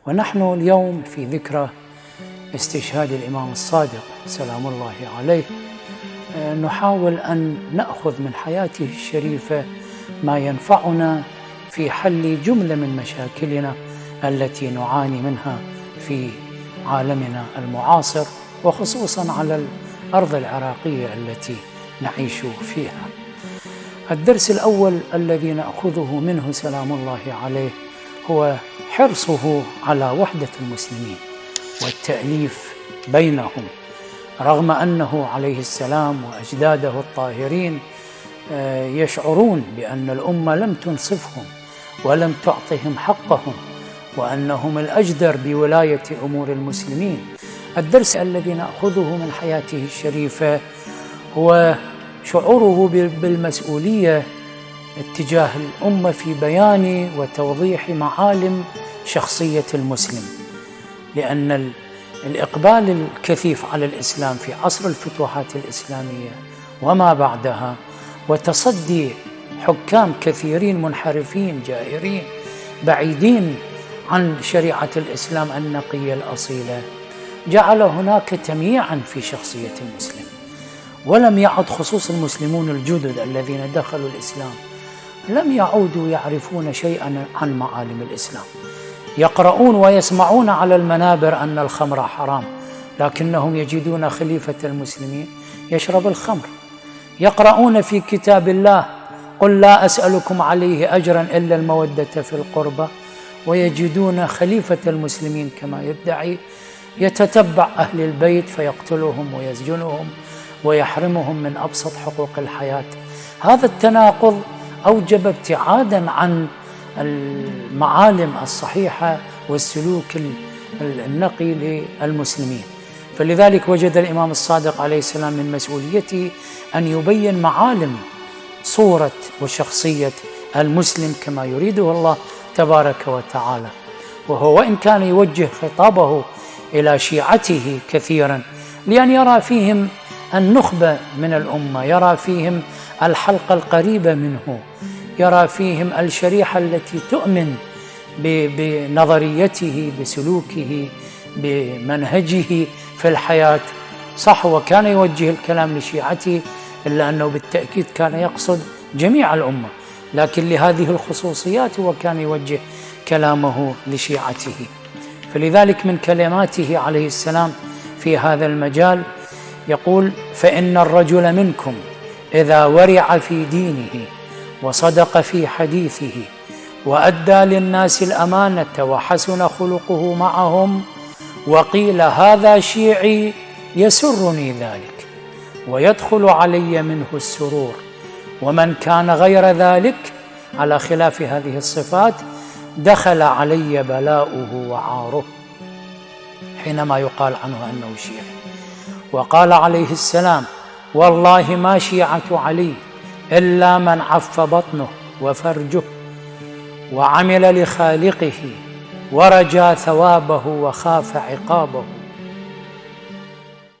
ونحن اليوم في ذكرى استشهاد الإمام الصادق سلام الله عليه، نحاول أن نأخذ من حياته الشريفة ما ينفعنا في حل جملة من مشاكلنا التي نعاني منها في عالمنا المعاصر، وخصوصا على الأرض العراقية التي نعيش فيها. الدرس الأول الذي نأخذه منه سلام الله عليه هو حرصه على وحدة المسلمين والتأليف بينهم، رغم أنه عليه السلام وأجداده الطاهرين يشعرون بأن الأمة لم تنصفهم ولم تعطهم حقهم، وأنهم الأجدر بولاية أمور المسلمين. الدرس الذي نأخذه من حياته الشريفة هو شعوره بالمسؤولية اتجاه الأمة في بيان وتوضيح معالم شخصية المسلم، لأن الإقبال الكثيف على الإسلام في عصر الفتوحات الإسلامية وما بعدها، وتصدي حكام كثيرين منحرفين جائرين بعيدين عن شريعة الإسلام النقية الأصيلة، جعل هناك تمييعا في شخصية المسلم، ولم يعد خصوص المسلمون الجدد الذين دخلوا الإسلام لم يعودوا يعرفون شيئا عن معالم الإسلام. يقرؤون ويسمعون على المنابر أن الخمر حرام، لكنهم يجدون خليفة المسلمين يشرب الخمر. يقرؤون في كتاب الله قل لا أسألكم عليه أجرا إلا المودة في القربى، ويجدون خليفة المسلمين كما يدعي يتتبع أهل البيت فيقتلهم ويسجنهم ويحرمهم من أبسط حقوق الحياة. هذا التناقض أوجب ابتعادا عن المعالم الصحيحة والسلوك النقي للمسلمين. فلذلك وجد الإمام الصادق عليه السلام من مسؤوليته أن يبين معالم صورة وشخصية المسلم كما يريده الله تبارك وتعالى. وهو وإن كان يوجه خطابه إلى شيعته كثيرا لأن يرى فيهم النخبة من الأمة، يرى فيهم الحلقة القريبة منه، يرى فيهم الشريحة التي تؤمن بنظريته بسلوكه بمنهجه في الحياة. صح، وكان يوجه الكلام لشيعته، إلا أنه بالتأكيد كان يقصد جميع الأمة، لكن لهذه الخصوصيات هو كان يوجه كلامه لشيعته. فلذلك من كلماته عليه السلام في هذا المجال يقول: فإن الرجل منكم إذا ورع في دينه وصدق في حديثه وأدى للناس الأمانة وحسن خلقه معهم وقيل هذا شيعي يسرني ذلك ويدخل علي منه السرور، ومن كان غير ذلك على خلاف هذه الصفات دخل علي بلاؤه وعاره، حينما يقال عنه أنه شيعي. وقال عليه السلام: والله ما شيعة علي إلا من عف بطنه وفرجه وعمل لخالقه ورجى ثوابه وخاف عقابه